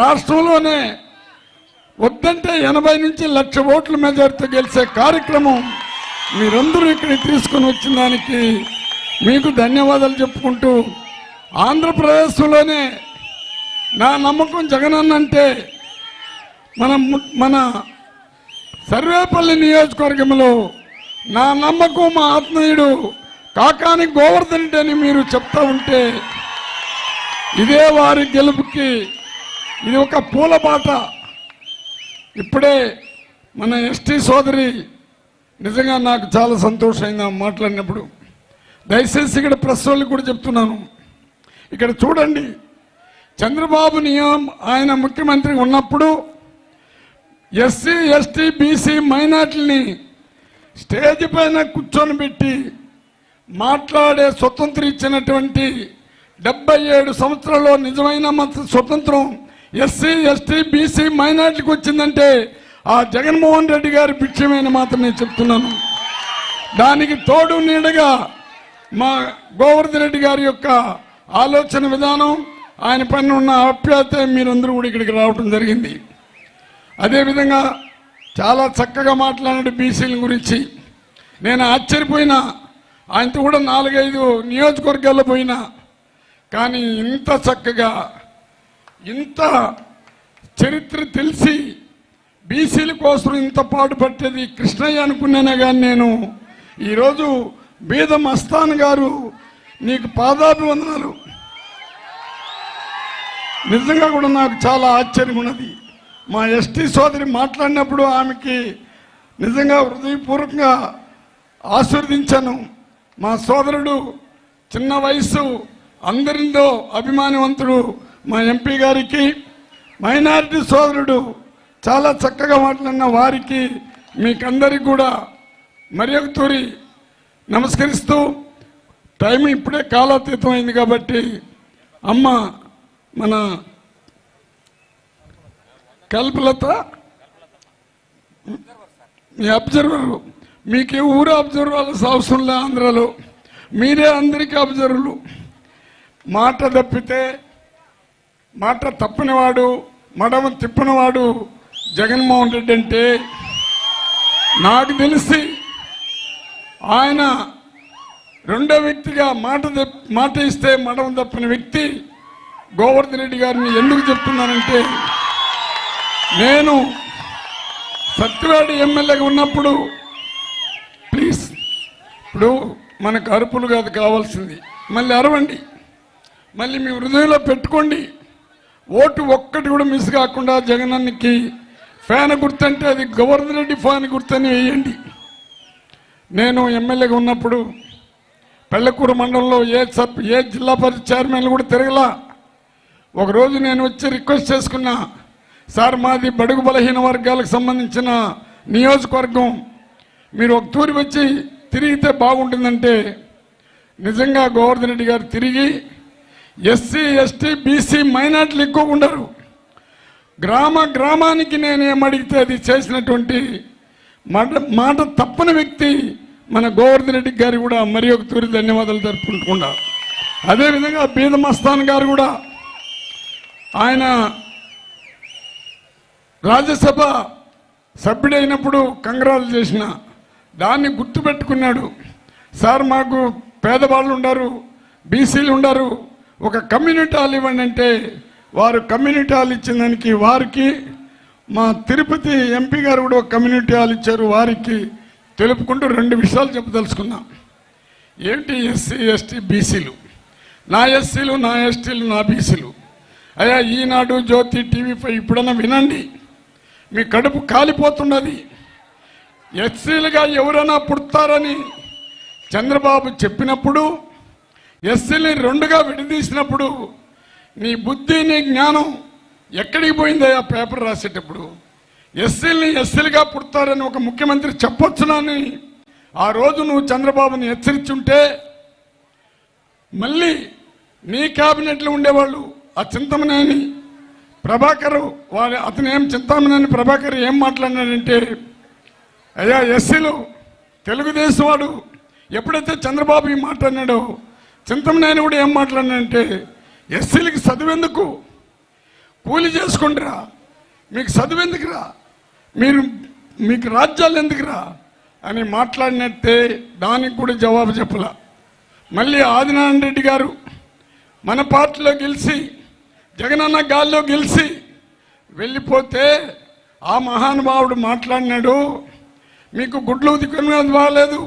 రాష్ట్రంలోనే వద్దంటే 80 నుంచి 1,00,000 ఓట్ల మెజార్టీతో గెలిచే కార్యక్రమం మీరందరూ ఇక్కడికి తీసుకొని వచ్చిన దానికి మీకు ధన్యవాదాలు చెప్పుకుంటూ, ఆంధ్రప్రదేశ్లోనే నా నమ్మకం జగనన్న అంటే మన సర్వేపల్లి నియోజకవర్గంలో నా నమ్మకం మా ఆత్మీయుడు కాకాని గోవర్ధన్ రెడ్డి అని మీరు చెప్తా ఉంటే ఇదే వారి గెలుపుకి ఇది ఒక పూలబాట. ఇప్పుడే మన ఎస్టీ సోదరి నిజంగా నాకు చాలా సంతోషమైంది మాట్లాడినప్పుడు. దయచేసి ఇక్కడ ప్రెస్ వాళ్ళకి కూడా చెప్తున్నాను, ఇక్కడ చూడండి, చంద్రబాబు ఆయన ముఖ్యమంత్రి ఉన్నప్పుడు ఎస్సీ ఎస్టీ బీసీ మైనార్టీని స్టేజ్ పైన కూర్చొని పెట్టి మాట్లాడే స్వతంత్రం ఇచ్చినటువంటి 77 సంవత్సరాల్లో నిజమైన స్వతంత్రం ఎస్సీ ఎస్టీ బీసీ మైనార్టీకి వచ్చిందంటే ఆ జగన్మోహన్ రెడ్డి గారి భిక్షమైన మాత్రమే చెప్తున్నాను. దానికి తోడు నీడగా మా గోవర్ధన్ రెడ్డి గారి యొక్క ఆలోచన విధానం, ఆయన పైన ఉన్న ఆప్యాయత మీరందరూ కూడా ఇక్కడికి రావడం జరిగింది. అదేవిధంగా చాలా చక్కగా మాట్లాడాడు బీసీల గురించి. నేను ఆశ్చర్యపోయినా, ఆయనతో కూడా 4-5 నియోజకవర్గాల్లో పోయినా, కానీ ఇంత చక్కగా ఇంత చరిత్ర తెలిసి బీసీల కోసం ఇంత పాటుపట్టేది కృష్ణయ్య అనుకున్నానే కానీ నేను ఈరోజు బీద మస్తాన్ గారు నీకు పాదాభివందనాలు. నిజంగా కూడా నాకు చాలా ఆశ్చర్యం ఉన్నది. మా ఎస్టీ సోదరి మాట్లాడినప్పుడు ఆమెకి నిజంగా హృదయపూర్వకంగా ఆశీర్వదించాను. మా సోదరుడు చిన్న వయసు అందరిలో అభిమానవంతుడు మా ఎంపీ గారికి, మైనారిటీ సోదరుడు చాలా చక్కగా మాట్లాడిన వారికి మీకందరికి కూడా మరి ఒక తూరి నమస్కరిస్తూ, టైం ఇప్పుడే కాలాతీతం అయింది కాబట్టి అమ్మ మన కల్పలత మీ అబ్జర్వర్, మీకు ఊరు అబ్జర్వర్స్ అవసరం లే, ఆంధ్రాలో మీరే అందరికీ అబ్జర్వర్లు. మాట తప్పితే మాట తప్పనివాడు, మడమ తిప్పనివాడు జగన్మోహన్ రెడ్డి అంటే నాకు తెలిసి ఆయన రెండో వ్యక్తిగా మాట ఇస్తే మడమ తప్పిన వ్యక్తి గోవర్ధన్ రెడ్డి గారిని ఎందుకు చెప్తున్నానంటే, నేను సత్యవేడ ఎమ్మెల్యేగా ఉన్నప్పుడు, ప్లీజ్ ఇప్పుడు మనకు అరుపులు కాదు కావాల్సింది, మళ్ళీ అరవండి, మళ్ళీ మీ హృదయంలో పెట్టుకోండి. ఓటు ఒక్కటి కూడా మిస్ కాకుండా జగనన్నకి ఫ్యాన్ గుర్తంటే అది గోవర్ధన్ రెడ్డి ఫ్యాన్ గుర్తని వేయండి. నేను ఎమ్మెల్యేగా ఉన్నప్పుడు పెళ్ళకూర మండలంలో ఏ జిల్లా పరిషత్ చైర్మన్ కూడా తిరగలా. ఒకరోజు నేను వచ్చి రిక్వెస్ట్ చేసుకున్నా, సార్ మాది బడుగు బలహీన వర్గాలకు సంబంధించిన నియోజకవర్గం, మీరు ఒక తూరి వచ్చి తిరిగితే బాగుంటుందంటే నిజంగా గోవర్ధన్ రెడ్డి గారు తిరిగి ఎస్సీ ఎస్టీ బీసీ మైనార్టీలు ఎక్కువ ఉండరు, గ్రామానికి నేను ఏమడిగితే అది చేసినటువంటి మాట తప్పని వ్యక్తి మన గోవర్ధన్ రెడ్డి గారు కూడా మరి ఒక తూరి ధన్యవాదాలు జరుపుకుంటున్నా. అదేవిధంగా బీద మస్తాన్ గారు కూడా ఆయన రాజ్యసభ సభ్యుడైనప్పుడు కంగ్రాలు చేసిన దాన్ని గుర్తుపెట్టుకున్నాడు. సార్ మాకు పేదవాళ్ళు ఉండరు, బీసీలు ఉండరు, ఒక కమ్యూనిటీ హాల్ ఇవ్వండి అంటే వారు కమ్యూనిటీ హాల్ ఇచ్చిన దానికి వారికి, మా తిరుపతి ఎంపీ గారు కూడా ఒక కమ్యూనిటీ హాల్ ఇచ్చారు వారికి తెలుపుకుంటూ 2 విషయాలు చెప్పదలుచుకున్నా. ఏంటి ఎస్సీ ఎస్టీ బీసీలు, నా ఎస్సీలు నా ఎస్టీలు నా బీసీలు. అయ్యా ఈనాడు జ్యోతి టీవీ5 ఇప్పుడన్నా వినండి, మీ కడుపు కాలిపోతున్నది. ఎస్సీలుగా ఎవరైనా పుడతారని చంద్రబాబు చెప్పినప్పుడు, ఎస్సీని 2గా విడదీసినప్పుడు నీ బుద్ధి నీ జ్ఞానం ఎక్కడికి పోయిందయ్యా? పేపర్ రాసేటప్పుడు ఎస్సీలని ఎస్సీలుగా పుడతారని ఒక ముఖ్యమంత్రి చెప్పొచ్చునని ఆ రోజు నువ్వు చంద్రబాబుని హెచ్చరించుంటే, మళ్ళీ నీ క్యాబినెట్లో ఉండేవాళ్ళు ఆ చింతమనేని ప్రభాకర్, అతను చింతమనేని ప్రభాకర్ ఏం మాట్లాడినాడంటే, అయ్యా ఎస్సీలు తెలుగుదేశం వాడు ఎప్పుడైతే చంద్రబాబు ఈ మాట్లాడినాడో చింతమనేని కూడా ఏం మాట్లాడినాడంటే, ఎస్సీలకి చదువెందుకు, కూలి చేసుకుంటారా, మీకు చదువు ఎందుకురా, మీకు రాజ్యాలు ఎందుకురా అని మాట్లాడినట్టే దానికి కూడా జవాబు చెప్పలా. మళ్ళీ ఆదినారాయణ రెడ్డి గారు మన పార్టీలో గెలిచి జగనన్న గాల్లో గెలిచి వెళ్ళిపోతే ఆ మహానుభావుడు మాట్లాడినాడు, మీకు గుడ్లు ఉదికున్నది బాగాలేదు,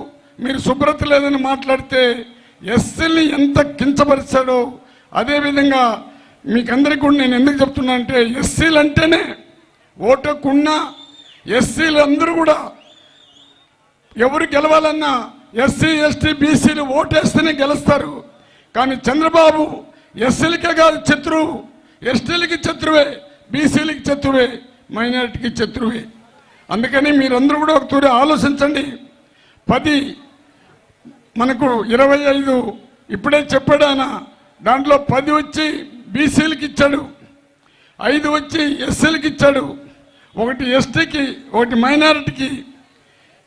మీరు శుభ్రత లేదని మాట్లాడితే ఎస్సీని ఎంత కించపరిచాడో అదేవిధంగా మీకందరికీ కూడా నేను ఎందుకు చెప్తున్నా అంటే ఎస్సీలు అంటేనే ఓటుకున్న ఎస్సీలు అందరూ కూడా ఎవరు గెలవాలన్నా ఎస్సీ ఎస్టీ బీసీలు ఓటేస్తేనే గెలుస్తారు. కానీ చంద్రబాబు ఎస్సీలకే కాదు శత్రువు, ఎస్టీలకి శత్రువే, బీసీలకి శత్రువే, మైనారిటీకి శత్రువే. అందుకని మీరందరూ కూడా ఒక తూరి ఆలోచించండి. 10 మనకు 25 ఇప్పుడే చెప్పాడు ఆయన, దాంట్లో 10 వచ్చి బీసీలకి ఇచ్చాడు, 5 వచ్చి ఎస్సీలకి ఇచ్చాడు, 1 ఎస్టీకి, 1 మైనారిటీకి.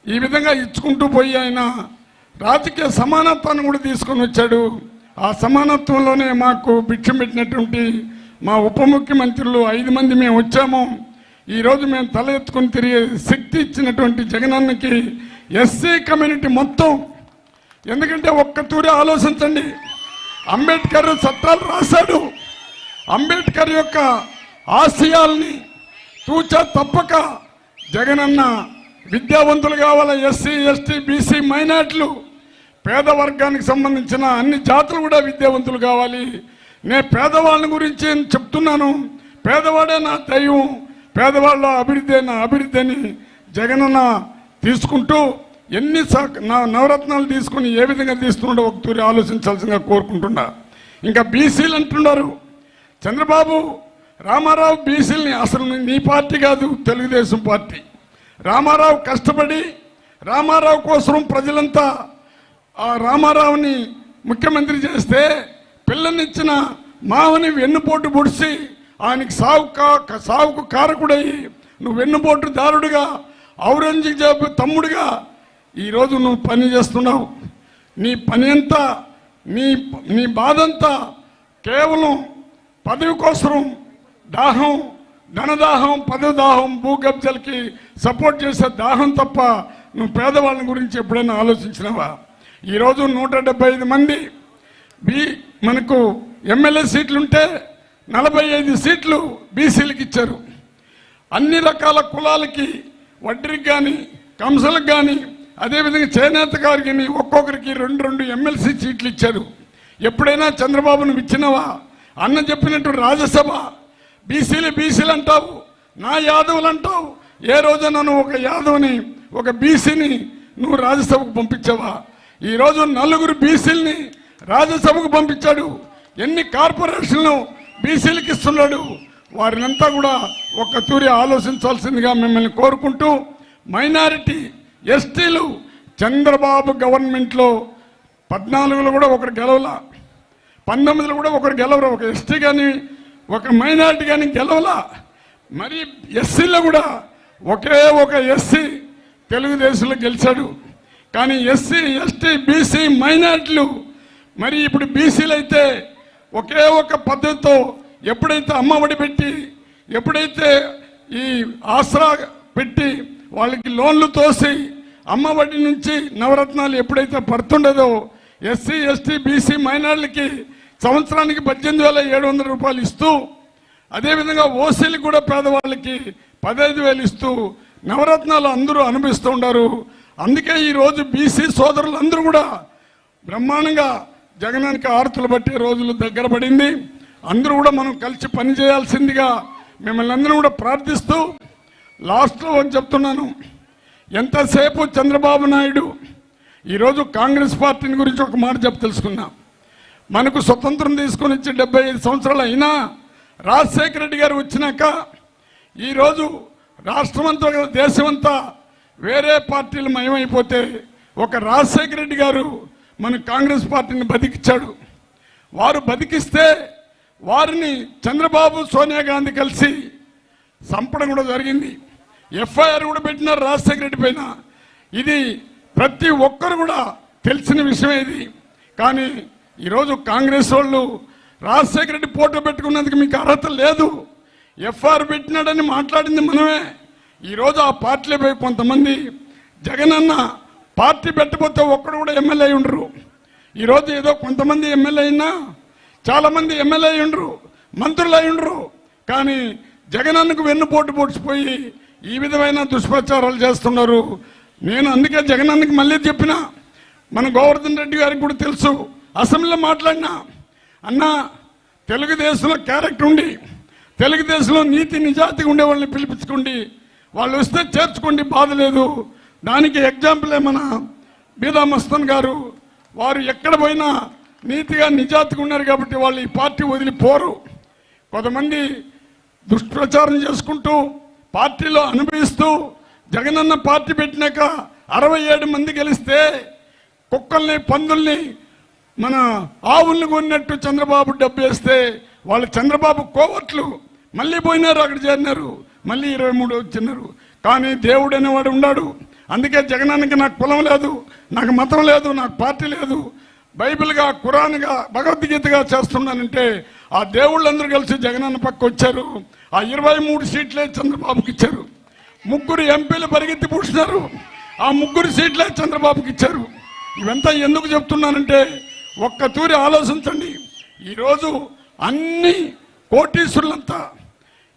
ఈ విధంగా ఇచ్చుకుంటూ పోయి ఆయన రాజకీయ సమానత్వాన్ని కూడా తీసుకొని వచ్చాడు. ఆ సమానత్వంలోనే మాకు భిక్షం పెట్టినటువంటి మా ఉప ముఖ్యమంత్రులు 5 మంది మేము వచ్చాము. ఈరోజు మేము తల ఎత్తుకొని తిరిగే శక్తి ఇచ్చినటువంటి జగనన్నకి ఎస్సీ కమ్యూనిటీ మొత్తం, ఎందుకంటే ఒక్క తూరి ఆలోచించండి, అంబేద్కర్ చట్టాలు రాశాడు, అంబేద్కర్ యొక్క ఆశయాల్ని తూచా తప్పక జగనన్న విద్యావంతులు కావాల, ఎస్సీ ఎస్టీ బీసీ మైనార్టీలు, పేద వర్గానికి సంబంధించిన అన్ని జాతులు కూడా విద్యావంతులు కావాలి. నేను పేదవాళ్ళ గురించి చెప్తున్నాను, పేదవాడే నా దైవం, పేదవాళ్ళ అభివృద్ధి నా అభివృద్ధి అని జగనన్న తీసుకుంటూ ఎన్ని నవరత్నాలు తీసుకుని ఏ విధంగా తీసుకుంటూ ఒక తూరి ఆలోచించాల్సిందిగా కోరుకుంటున్నా. ఇంకా బీసీలు అంటున్నారు, చంద్రబాబు రామారావు బీసీలని, అసలు నీ పార్టీ కాదు తెలుగుదేశం పార్టీ. రామారావు కష్టపడి రామారావు కోసం ప్రజలంతా ఆ రామారావుని ముఖ్యమంత్రి చేస్తే పిల్లనిచ్చిన మావని వెన్నుపోటు పొడిచి ఆయనకి సావుకు కారకుడయ్యి నువ్వు వెన్నుపోటు దారుడుగా ఔరంగజేబు తమ్ముడుగా ఈరోజు నువ్వు పని చేస్తున్నావు. నీ పని అంతా నీ బాధంతా కేవలం పదవి కోసం, దాహం, ధనదాహం, పదవి దాహం, భూకబ్జాలకి సపోర్ట్ చేసే దాహం తప్ప నువ్వు పేదవాళ్ళ గురించి ఎప్పుడైనా ఆలోచించినావా? ఈరోజు 175 మంది మనకు ఎమ్మెల్యే సీట్లుంటే 45 సీట్లు బీసీలకు ఇచ్చారు. అన్ని రకాల కులాలకి, వడ్డీకి కానీ కంసలకు కానీ అదేవిధంగా చేనేత గారికి ఒక్కొక్కరికి 2 ఎమ్మెల్సీ సీట్లు ఇచ్చారు. ఎప్పుడైనా చంద్రబాబును ఇచ్చినవా? అన్న చెప్పినట్టు రాజ్యసభ బీసీలు అంటావు, నా యాదవులు అంటావు. ఏ రోజైనా నువ్వు ఒక యాదవ్ని, ఒక బీసీని నువ్వు రాజ్యసభకు పంపించావా? ఈరోజు 4 బీసీలని రాజ్యసభకు పంపించాడు. ఎన్ని కార్పొరేషన్లు బీసీలకు ఇస్తున్నాడు? వారినంతా కూడా ఒక్క తూరి ఆలోచించాల్సిందిగా మిమ్మల్ని కోరుకుంటూ, మైనారిటీ ఎస్టీలు చంద్రబాబు గవర్నమెంట్లో 14లో కూడా ఒకరు గెలవలా, 19లో కూడా ఒకరు గెలవరు, ఒక ఎస్టీ కానీ ఒక మైనారిటీ కానీ గెలవలా. మరి ఎస్సీలో కూడా ఒకే ఒక ఎస్సీ తెలుగుదేశంలో గెలిచాడు. కానీ ఎస్సీ ఎస్టీ బీసీ మైనారిటీలు మరి ఇప్పుడు బీసీలు అయితే ఒకే ఒక పద్ధతితో ఎప్పుడైతే అమ్మఒడి పెట్టి, ఎప్పుడైతే ఈ ఆసరా పెట్టి వాళ్ళకి లోన్లు తోసి అమ్మఒడి నుంచి నవరత్నాలు ఎప్పుడైతే పడుతుండదో ఎస్సీ ఎస్టీ బీసీ మైనార్టీలకి సంవత్సరానికి 18,700 రూపాయలు ఇస్తూ, అదేవిధంగా ఓసీలకు కూడా పేదవాళ్ళకి 15,000 ఇస్తూ నవరత్నాలు అందరూ అనుభవిస్తూ ఉన్నారు. అందుకే ఈరోజు బీసీ సోదరులందరూ కూడా బ్రహ్మాండంగా జగనానికి ఆరతులు బట్టే రోజులు దగ్గర పడింది. అందరూ కూడా మనం కలిసి పనిచేయాల్సిందిగా మిమ్మల్ని అందరూ కూడా ప్రార్థిస్తూ లాస్ట్లో చెప్తున్నాను, ఎంతసేపు చంద్రబాబు నాయుడు ఈరోజు కాంగ్రెస్ పార్టీని గురించి ఒక మాట తెలుసుకున్నాం. మనకు స్వతంత్రం తీసుకొని వచ్చి 75 సంవత్సరాలు అయినా రాజశేఖర రెడ్డి గారు వచ్చినాక ఈరోజు రాష్ట్రమంతా దేశమంతా వేరే పార్టీలు మయమైపోతే ఒక రాజశేఖర రెడ్డి గారు మన కాంగ్రెస్ పార్టీని బతికించాడు. వారు బతికిస్తే వారిని చంద్రబాబు సోనియా గాంధీ కలిసి చంపడం కూడా జరిగింది. ఎఫ్ఐఆర్ కూడా పెట్టినారు రాజశేఖర రెడ్డి పైన. ఇది ప్రతి ఒక్కరు కూడా తెలిసిన విషయం ఇది. కానీ ఈరోజు కాంగ్రెస్ వాళ్ళు రాజశేఖర రెడ్డి ఫోటో పెట్టుకున్నందుకు మీకు అర్హత లేదు. ఎఫ్ఆర్ పెట్టినాడని మాట్లాడింది మనమే. ఈరోజు ఆ పార్టీలపై కొంతమంది జగనన్న పార్టీ పెట్టబోతే ఒక్కడు కూడా ఎమ్మెల్యే అయి ఉండరు. ఈరోజు ఏదో కొంతమంది ఎమ్మెల్యే అయినా చాలామంది ఎమ్మెల్యే అయి ఉండరు, మంత్రులు అయి ఉండరు. కానీ జగనన్నకు వెన్నుపోటు పొడిచిపోయి ఈ విధమైన దుష్ప్రచారాలు చేస్తున్నారు. నేను అందుకే జగనన్నకి మళ్ళీ చెప్పిన, మన గోవర్ధన్ రెడ్డి గారికి కూడా తెలుసు, అసెంబ్లీలో మాట్లాడినా, అన్నా తెలుగుదేశంలో క్యారెక్టర్ ఉండి తెలుగుదేశంలో నీతి నిజాతిగా ఉండే వాళ్ళని పిలిపించుకోండి, వాళ్ళు వస్తే చేర్చుకోండి, బాధ లేదు. దానికి ఎగ్జాంపులే మన బీదా మస్తాన్ గారు. వారు ఎక్కడ పోయినా నీతిగా నిజాతిగా ఉన్నారు కాబట్టి వాళ్ళు ఈ పార్టీ వదిలిపోరు. కొంతమంది దుష్ప్రచారం చేసుకుంటూ పార్టీలో అనుభవిస్తూ జగనన్న పార్టీ పెట్టినాక 67 మంది గెలిస్తే కుక్కల్ని పందుల్ని మన ఆవుల్ని కొన్నట్టు చంద్రబాబు డబ్బు వేస్తే వాళ్ళు చంద్రబాబు కోవట్లు మళ్ళీ పోయినారు, అక్కడ చేరినారు, మళ్ళీ 23 వచ్చినారు. కానీ దేవుడు అనేవాడు ఉన్నాడు. అందుకే జగనానికి నాకు కులం లేదు, నాకు మతం లేదు, నాకు పార్టీ లేదు, బైబిల్గా ఖురాన్గా భగవద్గీతగా చేస్తున్నానంటే ఆ దేవుళ్ళందరూ కలిసి జగనన్న పక్క వచ్చారు. ఆ 23 సీట్లే చంద్రబాబుకి ఇచ్చారు. 3 ఎంపీలు పరిగెత్తి పూడ్చినారు, ఆ 3 సీట్లే చంద్రబాబుకి ఇచ్చారు. ఇవంతా ఎందుకు చెప్తున్నానంటే ఒక్క తూరి ఆలోచించండి. ఈరోజు అన్ని కోటీశ్వరులంతా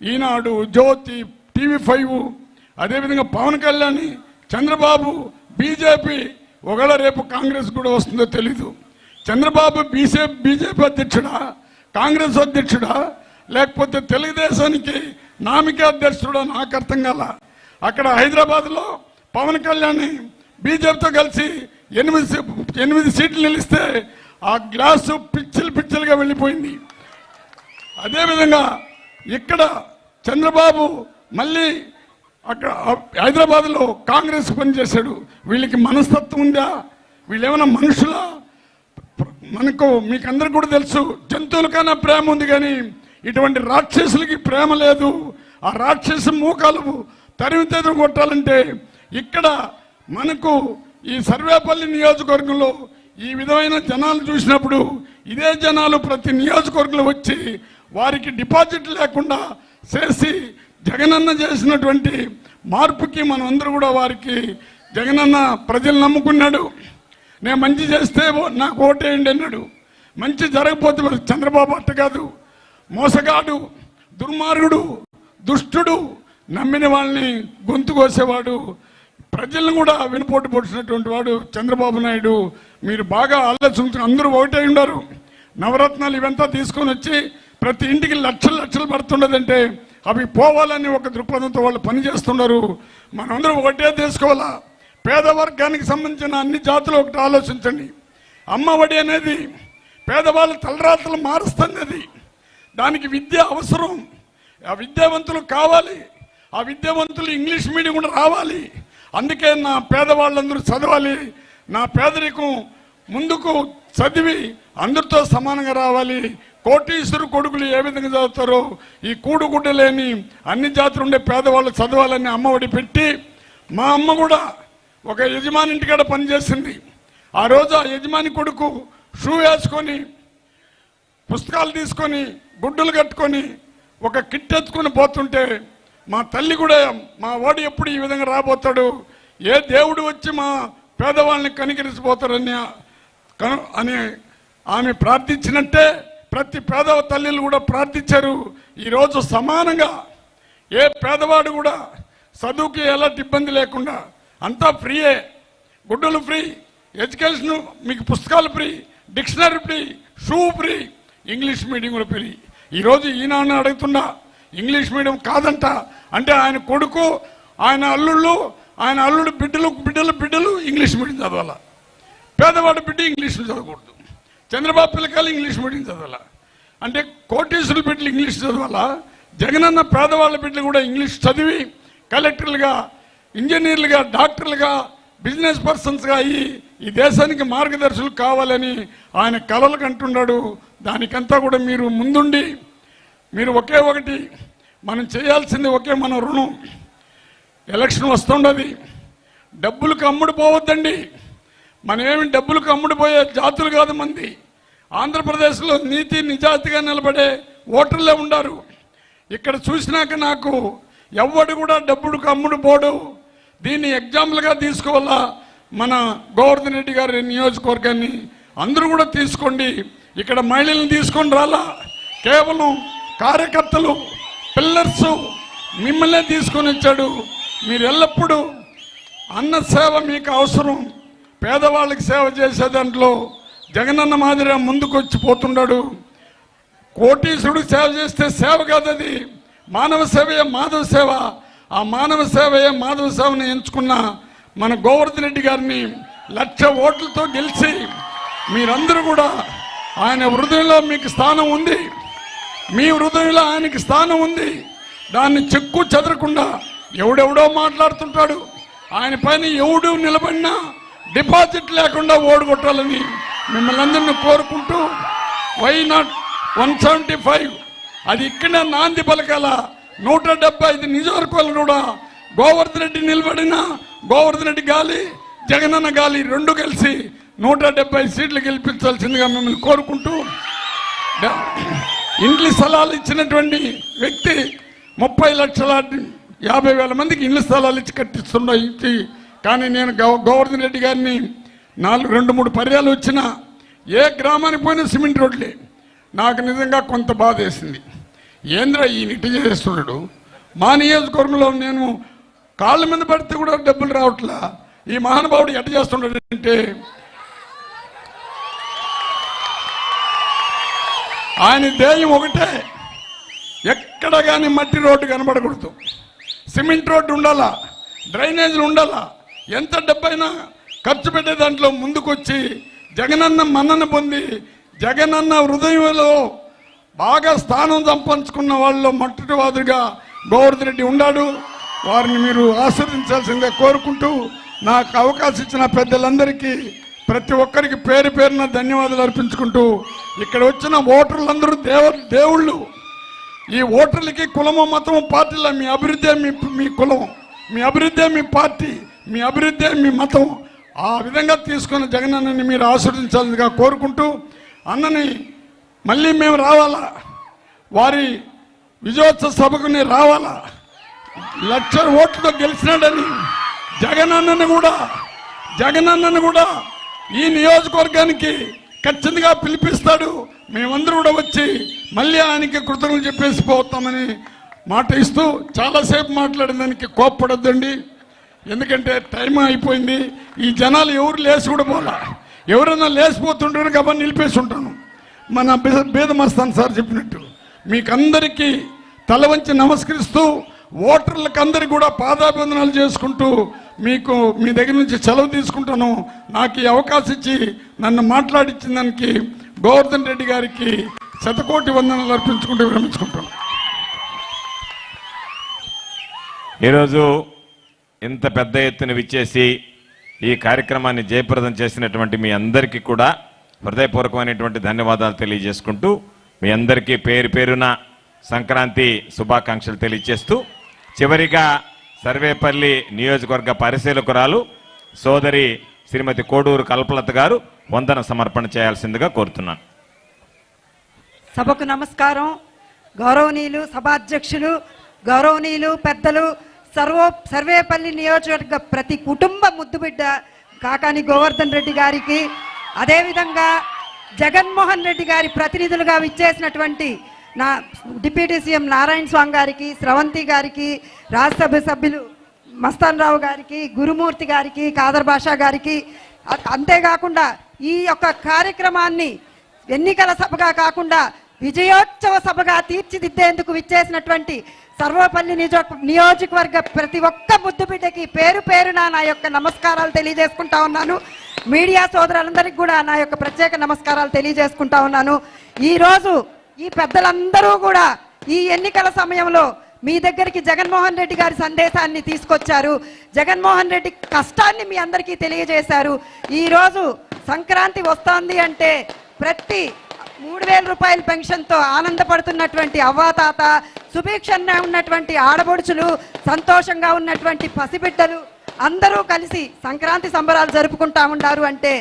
ఈనాడు, జ్యోతి, TV5, అదేవిధంగా పవన్ కళ్యాణ్, చంద్రబాబు, బీజేపీ, ఒకవేళ రేపు కాంగ్రెస్ కూడా వస్తుందో తెలీదు. చంద్రబాబు బీజేపీ అధ్యక్షుడా, కాంగ్రెస్ అధ్యక్షుడా, లేకపోతే తెలుగుదేశానికి నామిక అధ్యక్షుడా నాకు అర్థం కాల. అక్కడ హైదరాబాద్లో పవన్ కళ్యాణ్ బీజేపీతో కలిసి 8 సీట్లు నిలిస్తే ఆ గ్లాసు పిచ్చిలుగా వెళ్ళిపోయింది. అదేవిధంగా ఇక్కడ చంద్రబాబు మళ్ళీ అక్కడ హైదరాబాద్లో కాంగ్రెస్ పనిచేశాడు. వీళ్ళకి మనస్తత్వం ఉందా? వీళ్ళు ఏమైనా మనుషులా? మీకు అందరికి కూడా తెలుసు, జంతువులకన్నా ప్రేమ ఉంది కానీ ఇటువంటి రాక్షసులకి ప్రేమ లేదు. ఆ రాక్షస మూకాలు తరిమి కొట్టాలంటే ఇక్కడ మనకు ఈ సర్వేపల్లి నియోజకవర్గంలో ఈ విధమైన జనాలు చూసినప్పుడు ఇదే జనాలు ప్రతి నియోజకవర్గంలో వచ్చి వారికి డిపాజిట్ లేకుండా చేసి జగనన్న చేసినటువంటి మార్పుకి మనం అందరూ కూడా వారికి జగనన్న ప్రజలు నమ్ముకున్నాడు. నేను మంచి చేస్తే నాకు ఓటేయండి అన్నాడు. మంచి జరగకపోతే చంద్రబాబు అట్ట కాదు, మోసగాడు, దుర్మార్గుడు, దుష్టుడు, నమ్మిన వాళ్ళని గొంతు కోసేవాడు, ప్రజలను కూడా వెనుపోటు పొడిచినటువంటి వాడు చంద్రబాబు నాయుడు. మీరు బాగా ఆలోచించి అందరూ ఒకటే ఉన్నారు. నవరత్నాలు ఇవంతా తీసుకొని వచ్చి ప్రతి ఇంటికి లక్షలు పడుతుండదంటే అవి పోవాలని ఒక దృక్పథంతో వాళ్ళు పనిచేస్తున్నారు. మనందరూ ఒకటే తీసుకోవాలా. పేదవర్గానికి సంబంధించిన అన్ని జాతులు ఒకటి ఆలోచించండి. అమ్మ ఒడి అనేది పేదవాళ్ళ తలరాతలు మారుస్తున్నది. దానికి విద్య అవసరం. ఆ విద్యావంతులు కావాలి. ఆ విద్యావంతులు ఇంగ్లీష్ మీడియం కూడా రావాలి. అందుకే నా పేదవాళ్ళందరూ చదవాలి. నా పేదరికం ముందుకు చదివి అందరితో సమానంగా రావాలి. కోటీశ్వరు కొడుకులు ఏ విధంగా చదువుతారో ఈ కూడుగుడ్డ లేని అన్ని జాతులు ఉండే పేదవాళ్ళు చదవాలని అమ్మ ఒడి పెట్టి, మా అమ్మ కూడా ఒక యజమాని ఇంటికాడ పనిచేసింది. ఆ రోజు ఆ యజమాని కొడుకు షూ వేసుకొని పుస్తకాలు తీసుకొని గుడ్డలు కట్టుకొని ఒక కిట్ ఎత్తుకొని పోతుంటే మా తల్లి కూడా మా వాడు ఎప్పుడు ఈ విధంగా రాబోతాడు, ఏ దేవుడు వచ్చి మా పేదవాళ్ళని కనికరించిపోతారని అని ఆమె ప్రార్థించినట్టే ప్రతి పేదవ తల్లిలు కూడా ప్రార్థించారు. ఈరోజు సమానంగా ఏ పేదవాడు కూడా చదువుకి ఎలాంటి ఇబ్బంది లేకుండా అంతా ఫ్రీయే. గుడ్డలు ఫ్రీ, ఎడ్యుకేషన్ మీకు పుస్తకాలు free, dictionary free, shoe free, English medium కూడా ఫ్రీ. ఈరోజు ఈనాడు అడుగుతున్నా ఇంగ్లీష్ మీడియం కాదంట అంటే ఆయన కొడుకు, ఆయన అల్లుడు బిడ్డలు ఇంగ్లీష్ మీడియం చదవాలా. పేదవాడి బిడ్డ ఇంగ్లీష్ చదవకూడదు. చంద్రబాబు పిల్లకాయలు ఇంగ్లీష్ మీడియం చదవాలా. అంటే కోటీశ్వరుల బిడ్డలు ఇంగ్లీష్ చదవాలా. జగనన్న పేదవాళ్ళ బిడ్డలు కూడా ఇంగ్లీష్ చదివి కలెక్టర్లుగా, ఇంజనీర్లుగా, డాక్టర్లుగా, బిజినెస్ పర్సన్స్గా అయ్యి ఈ దేశానికి మార్గదర్శులు కావాలని ఆయన కలలు కంటున్నాడు. దానికంతా కూడా మీరు ముందుండి మీరు ఒకే ఒకటి మనం చేయాల్సింది మన రుణం. ఎలక్షన్ వస్తుండది, డబ్బులకు అమ్ముడు పోవద్దండి. మనమేమి డబ్బులకు అమ్ముడుపోయే జాతులు కాదు మంది. ఆంధ్రప్రదేశ్లో నీతి నిజాతిగా నిలబడే ఓటర్లే ఉండారు. ఇక్కడ చూసినాక నాకు ఎవ్వడు కూడా డబ్బుడుకు అమ్ముడు పోడు. దీన్ని ఎగ్జాంపుల్గా తీసుకోవాలా. మన గోవర్ధన్ రెడ్డి గారి నియోజకవర్గాన్ని అందరూ కూడా తీసుకోండి. ఇక్కడ మహిళలను తీసుకొని రాలా, కేవలం కార్యకర్తలు పిల్లర్స్ మిమ్మల్నే తీసుకొని వచ్చాడు. మీరు ఎల్లప్పుడూ అన్న సేవ మీకు అవసరం. పేదవాళ్ళకి సేవ చేసే దాంట్లో జగనన్న మాదిరిగా ముందుకు వచ్చి పోతున్నాడు. కోటీశ్వరుడు సేవ చేస్తే సేవ కాదు, అది మానవ సేవయే మాధవ సేవ. ఆ మానవ సేవయే మాధవ సేవను ఎంచుకున్న మన గోవర్ధన్ రెడ్డి గారిని 1,00,000 ఓట్లతో గెలిచి మీరందరూ కూడా ఆయన హృదయంలో మీకు స్థానం ఉంది, మీ హృదయంలో ఆయనకి స్థానం ఉంది. దాన్ని చెక్కు చెదరకుండా ఎవడెవడో మాట్లాడుతుంటాడు, ఆయన పైన ఎవడు నిలబడినా డిపాజిట్ లేకుండా ఓడగొట్టాలని మిమ్మల్ని అందరినీ కోరుకుంటూ వై నాట్ 175 అది ఇక్కడ నాంది పలకాల. 175 నియోజకవర్గాలు కూడా గోవర్ధన్ రెడ్డి నిలబడిన గోవర్ధన్ రెడ్డి గాలి జగనన్న గాలి రెండు కలిసి 170 సీట్లు గెలిపించాల్సిందిగా మిమ్మల్ని కోరుకుంటూ, ఇండ్ల స్థలాలు ఇచ్చినటువంటి వ్యక్తి 30,50,000 మందికి ఇండ్ల స్థలాలు ఇచ్చి కట్టిస్తున్న ఇచ్చి, కానీ నేను గోవర్ధన్ రెడ్డి గారిని 2-3 పర్యాలు వచ్చిన ఏ గ్రామానికి పోయినా సిమెంట్ రోడ్లే. నాకు నిజంగా కొంత బాధ వేసింది. ఏంద్ర ఈ నిట్టు చేస్తున్నాడు, మా నియోజకవర్గంలో నేను కాళ్ళ మీద పడితే కూడా డబ్బులు రావట్లా, ఈ మహానుభావుడు ఎట్ట చేస్తున్నాడు అంటే, ఆయన ధ్యేయం ఒకటే, ఎక్కడ కానీ మట్టి రోడ్డు కనబడకూడదు, సిమెంట్ రోడ్డు ఉండాలా, డ్రైనేజీలు ఉండాలా. ఎంత డబ్బైనా ఖర్చు పెట్టే దాంట్లో ముందుకొచ్చి జగనన్న మన్నన పొంది జగనన్న హృదయంలో బాగా స్థానం సంపాదించుకున్న వాళ్ళలో మొట్టమొదటివాదుగా గోవర్ధన్ రెడ్డి ఉన్నాడు. వారిని మీరు ఆశీర్వదించాల్సిందిగా కోరుకుంటూ, నాకు అవకాశం ఇచ్చిన పెద్దలందరికీ ప్రతి ఒక్కరికి పేరు పేరున ధన్యవాదాలు అర్పించుకుంటూ, ఇక్కడ వచ్చిన ఓటర్లందరూ దేవుళ్ళు. ఈ ఓటర్లకి కులము మతము పార్టీల మీ అభివృద్ధి మీ కులం, మీ అభివృద్ధి మీ పార్టీ, మీ అభివృద్ధి మీ మతం. ఆ విధంగా తీసుకున్న జగనన్నని మీరు ఆశీర్వదించాల్సిందిగా కోరుకుంటూ, అన్నని మళ్ళీ మేము రావాలా, వారి విజయోత్సవ సభకుని రావాలా, 1,00,000 ఓట్లతో గెలిచినాడని జగనన్నను కూడా ఈ నియోజకవర్గానికి ఖచ్చితంగా పిలిపిస్తాడు. మేమందరూ కూడా వచ్చి మళ్ళీ ఆయనకి కృతజ్ఞతలు చెప్పేసి పోతామని మాట ఇస్తూ, చాలాసేపు మాట్లాడిన దానికి కోప్పడొద్దండి, ఎందుకంటే టైం అయిపోయింది. ఈ జనాలు ఎవరు లేచి కూడా పోలా, ఎవరైనా లేచిపోతుంటారు కాబట్టి నిలిపేసి ఉంటాను. మన బేదమస్తాన్ సార్ చెప్పినట్టు మీకందరికీ తల వంచి నమస్కరిస్తూ, ఓటర్లకు అందరికీ కూడా పాదాభివందనాలు చేసుకుంటూ మీకు మీ దగ్గర నుంచి సెలవు తీసుకుంటాను. నాకు ఈ అవకాశం ఇచ్చి నన్ను మాట్లాడించిన దానికి గోవర్ధన్ రెడ్డి గారికి 100,000,000 వందనాలు అర్పించుకుంటూ విరమించుకుంటాను. ఈరోజు ఇంత పెద్ద ఎత్తున విచ్చేసి ఈ కార్యక్రమాన్ని జయప్రదం చేసినటువంటి మీ అందరికీ కూడా హృదయపూర్వకమైనటువంటి ధన్యవాదాలు తెలియజేసుకుంటూ, మీ అందరికీ పేరు పేరున సంక్రాంతి శుభాకాంక్షలు తెలియజేస్తూ, చివరిగా సర్వేపల్లి నియోజకవర్గ పరిశీలకురాలు సోదరి శ్రీమతి కోడూరు కల్పలత గారు వందన సమర్పణ చేయాల్సిందిగా కోరుతున్నాను. సభకు నమస్కారం. గౌరవనీయులు సభాధ్యక్షులు, గౌరవనీయులు పెద్దలు, సర్వేపల్లి నియోజకవర్గ ప్రతి కుటుంబ ముద్దుబిడ్డ కాకాని గోవర్ధన్ రెడ్డి గారికి, అదేవిధంగా జగన్మోహన్ రెడ్డి గారి ప్రతినిధులుగా విచ్చేసినటువంటి నా డిప్యూటీ సీఎం నారాయణ స్వామి గారికి, స్రవంతి గారికి, రాజ్యసభ సభ్యులు మస్తాన్ రావు గారికి, గురుమూర్తి గారికి, ఖాదర్ బాషా గారికి, అంతేకాకుండా ఈ యొక్క కార్యక్రమాన్ని ఎన్నికల సభగా కాకుండా విజయోత్సవ సభగా తీర్చిదిద్దేందుకు విచ్చేసినటువంటి సర్వేపల్లి నియోజకవర్గ ప్రతి ఒక్క ముద్దుబిడ్డకి పేరు పేరున నా యొక్క నమస్కారాలు తెలియజేసుకుంటా ఉన్నాను. మీడియా సోదరులందరికీ కూడా నా యొక్క ప్రత్యేక నమస్కారాలు తెలియజేసుకుంటా ఉన్నాను. ఈరోజు ఈ పెద్దలందరూ కూడా ఈ ఎన్నికల సమయంలో మీ దగ్గరికి జగన్మోహన్ రెడ్డి గారి సందేశాన్ని తీసుకొచ్చారు. జగన్మోహన్ రెడ్డి కష్టాన్ని మీ అందరికీ తెలియజేశారు. ఈరోజు సంక్రాంతి వస్తోంది అంటే ప్రతి 3,000 రూపాయల పెన్షన్తో ఆనందపడుతున్నటువంటి అవ్వాతాత, సుభిక్షంగా ఉన్నటువంటి ఆడబొడుచులు, సంతోషంగా ఉన్నటువంటి పసిబిడ్డలు అందరూ కలిసి సంక్రాంతి సంబరాలు జరుపుకుంటా ఉన్నారు అంటే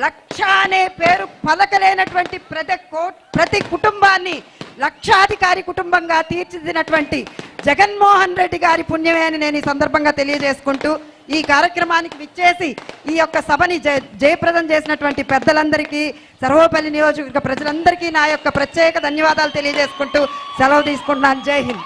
1,00,000 అనే పేరు పలకలేనటువంటి ప్రతి కుటుంబాన్ని లక్షాధికారి కుటుంబంగా తీర్చిదిద్దినటువంటి జగన్మోహన్ రెడ్డి గారి పుణ్యమే అని నేను ఈ సందర్భంగా తెలియజేసుకుంటూ ఈ కార్యక్రమానికి విచ్చేసి ఈ యొక్క సభని జయప్రదం చేసినటువంటి పెద్దలందరికీ, సర్వేపల్లి నియోజకవర్గ ప్రజలందరికీ నా యొక్క ప్రత్యేక ధన్యవాదాలు తెలియజేసుకుంటూ సెలవు తీసుకుంటున్నాను. జై హింద్.